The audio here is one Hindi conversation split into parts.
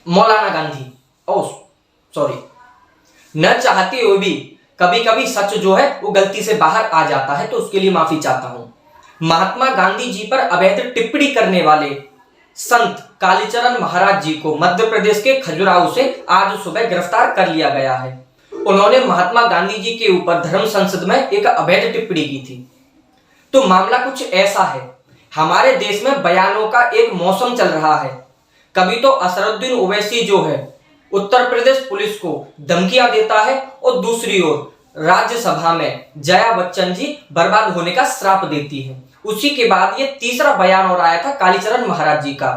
मौलाना गांधी, ओह सॉरी, न चाहते हुए भी कभी कभी सच जो है वो गलती से बाहर आ जाता है, तो उसके लिए माफी चाहता हूं। महात्मा गांधी जी पर अवैध टिप्पणी करने वाले संत कालीचरण महाराज जी को मध्य प्रदेश के खजुराहो से आज सुबह गिरफ्तार कर लिया गया है। उन्होंने महात्मा गांधी जी के ऊपर धर्म संसद में एक अवैध टिप्पणी की थी। तो मामला कुछ ऐसा है, हमारे देश में बयानों का एक मौसम चल रहा है। कभी तो असरुद्दीन ओवैसी जो है उत्तर प्रदेश पुलिस को धमकियां देता है, और दूसरी ओर राज्यसभा में जया बच्चन जी बर्बाद होने का श्राप देती है। उसी के बाद ये तीसरा बयान और आया था कालीचरण महाराज जी का।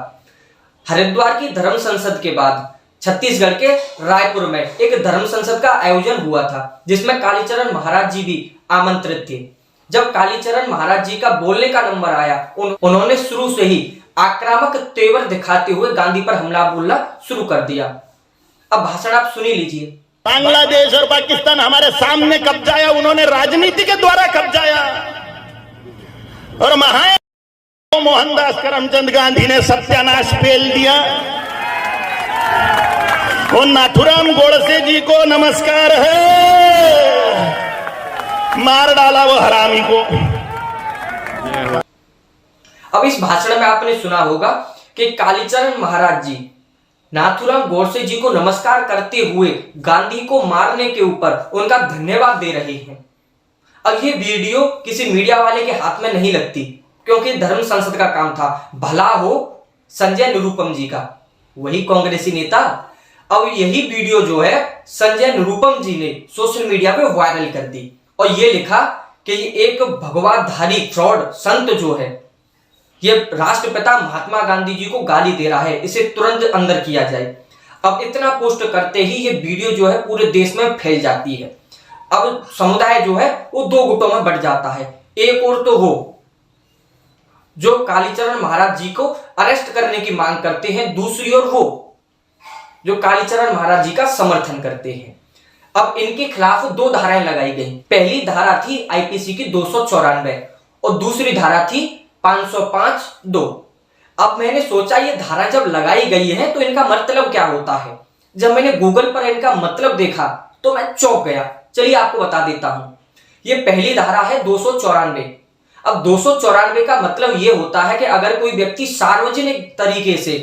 हरिद्वार की धर्म संसद के बाद छत्तीसगढ़ के रायपुर में एक धर्म संसद का आयोजन हुआ था, जिसमें कालीचरण महाराज जी भी आमंत्रित थे। जब कालीचरण महाराज जी का बोलने का नंबर आया, उन्होंने शुरू से ही आक्रामक तेवर दिखाते हुए गांधी पर हमला बोलना शुरू कर दिया। अब भाषण आप सुनी लीजिए। बांग्लादेश और पाकिस्तान हमारे सामने कब्जाया, उन्होंने राजनीति के द्वारा कब्जाया, और महान मोहनदास करमचंद गांधी ने सत्यानाश पेल दिया। और नाथुराम गोडसे जी को नमस्कार है, मार डाला वो हरामी को। अब इस भाषण में आपने सुना होगा कि कालीचरण महाराज जी नाथुराम गोडसे जी को नमस्कार करते हुए गांधी को मारने के ऊपर उनका धन्यवाद दे रहे हैं। अब ये वीडियो किसी मीडिया वाले के हाथ में नहीं लगती, क्योंकि धर्म संसद का काम था, भला हो संजय निरुपम जी का, वही कांग्रेसी नेता। अब यही वीडियो जो है संजय निरुपम जी ने सोशल मीडिया पे वायरल कर दी, और ये लिखा कि ये एक भगवाधारी फ्रॉड संत जो है ये राष्ट्रपिता महात्मा गांधी जी को गाली दे रहा है, इसे तुरंत अंदर किया जाए। अब इतना पोस्ट करते ही ये वीडियो जो है पूरे देश में फैल जाती है। अब समुदाय जो है वो दो गुटों में बढ़ जाता है। एक और तो वो जो कालीचरण महाराज जी को अरेस्ट करने की मांग करते हैं, दूसरी ओर वो जो कालीचरण महाराज जी का समर्थन करते हैं। अब इनके खिलाफ दो धाराएं लगाई गई। पहली धारा थी आईपीसी की 294 और दूसरी धारा थी 505(2). अब मैंने सोचा ये धारा जब लगाई गई है तो इनका मतलब क्या होता है। जब मैंने गूगल पर इनका मतलब देखा तो मैं चौंक गया। चलिए आपको बता देता हूं। ये पहली धारा है 294। अब 294 का मतलब ये होता है कि अगर कोई व्यक्ति सार्वजनिक तरीके से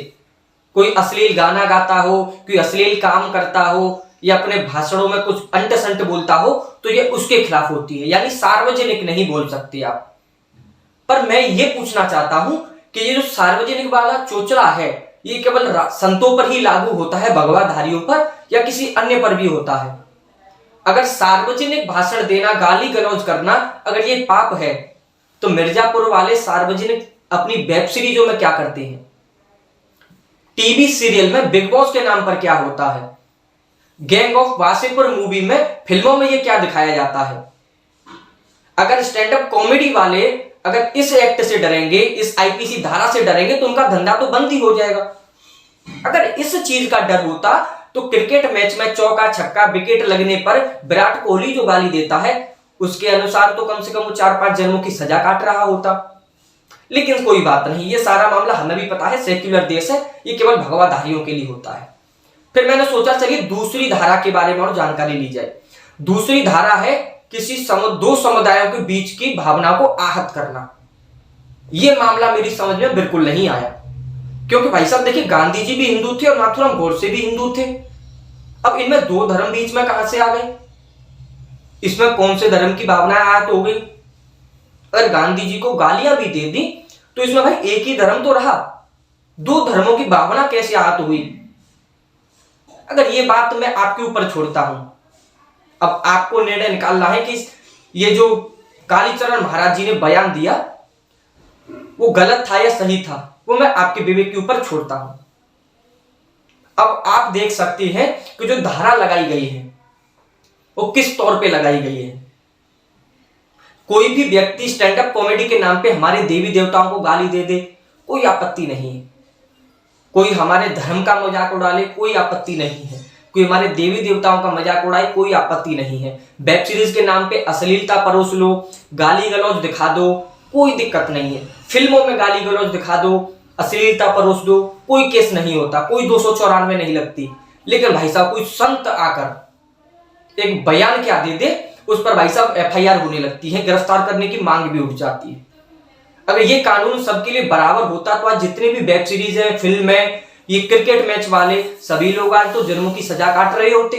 कोई अश्लील गाना गाता हो, कोई अश्लील काम करता हो, या अपने भाषणों में कुछ अंट संट बोलता हो, तो ये उसके खिलाफ होती है, यानी सार्वजनिक नहीं बोल सकते आप। पर मैं ये पूछना चाहता हूं कि ये जो सार्वजनिक वाला चोचला है ये केवल संतों पर ही लागू होता है, भगवाधारियों पर, या किसी अन्य पर भी होता है? अगर सार्वजनिक भाषण देना, गाली गलौज करना अगर ये पाप है, तो मिर्जापुर वाले सार्वजनिक अपनी वेब सीरीजों में क्या करते हैं? टीवी सीरियल में बिग बॉस के नाम पर क्या होता है? गैंग ऑफ वासेपुर मूवी में, फिल्मों में ये क्या दिखाया जाता है? अगर स्टैंड अप कॉमेडी वाले अगर इस एक्ट से डरेंगे, इस आईपीसी धारा से डरेंगे, तो उनका धंधा तो बंद ही हो जाएगा। अगर इस चीज का डर होता तो क्रिकेट मैच में चौका छक्का विकेट लगने पर विराट कोहली जो गाली देता है उसके अनुसार तो कम से कम वो 4-5 जन्मों की सजा काट रहा होता। लेकिन कोई बात नहीं, ये सारा मामला हमें भी पता है, सेक्युलर देश है, ये केवल भगवाधारियों के लिए होता है। फिर मैंने सोचा चलिए दूसरी धारा के बारे में और जानकारी ली जाए। दूसरी धारा है किसी दो समुदायों के बीच की भावना को आहत करना। यह मामला मेरी समझ में बिल्कुल नहीं आया, क्योंकि भाई साहब देखिए, गांधी जी भी हिंदू थे और नाथुराम गोडसे भी हिंदू थे। अब इनमें दो धर्म बीच में कहां से आ गए? इसमें कौन से धर्म की भावना आहत हो गई? अगर गांधी जी को गालियां भी दे दी तो इसमें भाई एक ही धर्म तो रहा, दो धर्मों की भावना कैसे आहत हुई? अगर ये बात मैं आपके ऊपर छोड़ता हूं, अब आपको निर्णय निकालना है कि ये जो कालीचरण महाराज जी ने बयान दिया वो गलत था या सही था, वो मैं आपके विवेक के ऊपर छोड़ता हूं। अब आप देख सकते हैं कि जो धारा लगाई गई है वो किस तौर पे लगाई गई है। कोई भी व्यक्ति स्टैंड अप कॉमेडी के नाम पे हमारे देवी देवताओं को गाली दे दे, कोई आपत्ति नहीं है। कोई हमारे धर्म का मजाक उड़ाले, कोई आपत्ति नहीं है। कोई हमारे देवी देवताओं का मजाक उड़ाए, कोई आपत्ति नहीं है। वेब सीरीज के नाम पे अश्लीलता परोस लो, गाली गलौज दिखा दो, कोई दिक्कत नहीं है। फिल्मों में गाली गलौज दिखा दो, अश्लीलता परोस दो, कोई केस नहीं होता, कोई 294 नहीं लगती। लेकिन भाई साहब कोई संत आकर एक बयान क्या दे दे, उस पर भाई साहब FIR होने लगती है, गिरफ्तार करने की मांग भी उठ जाती है। अगर ये कानून सबके लिए बराबर होता तो आज जितने भी वेब सीरीज है, फिल्म है, ये क्रिकेट मैच वाले सभी लोग आज तो जन्मों की सजा काट रहे होते।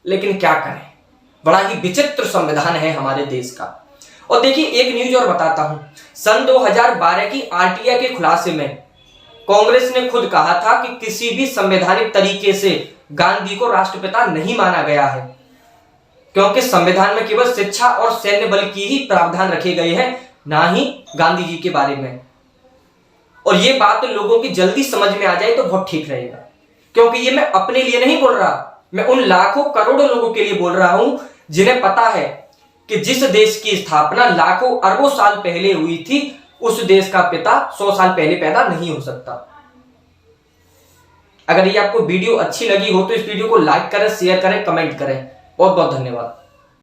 लेकिन क्या करें, बड़ा ही विचित्र संविधान है हमारे देश का। और देखिए एक न्यूज और बताता हूं, सन 2012 की RTI के खुलासे में कांग्रेस ने खुद कहा था कि किसी भी संवैधानिक तरीके से गांधी को राष्ट्रपिता नहीं माना गया है, क्योंकि संविधान में केवल शिक्षा और सैन्य बल की ही प्रावधान रखे गए हैं, ना ही गांधी जी के बारे में। और ये बात लोगों की जल्दी समझ में आ जाए तो बहुत ठीक रहेगा, क्योंकि ये मैं अपने लिए नहीं बोल रहा, मैं उन लाखों करोड़ों लोगों के लिए बोल रहा हूं जिन्हें पता है कि जिस देश की स्थापना लाखों अरबों साल पहले हुई थी, उस देश का पिता 100 साल पहले पैदा नहीं हो सकता। अगर ये आपको वीडियो अच्छी लगी हो तो इस वीडियो को लाइक करें, शेयर करें, कमेंट करें। बहुत बहुत धन्यवाद।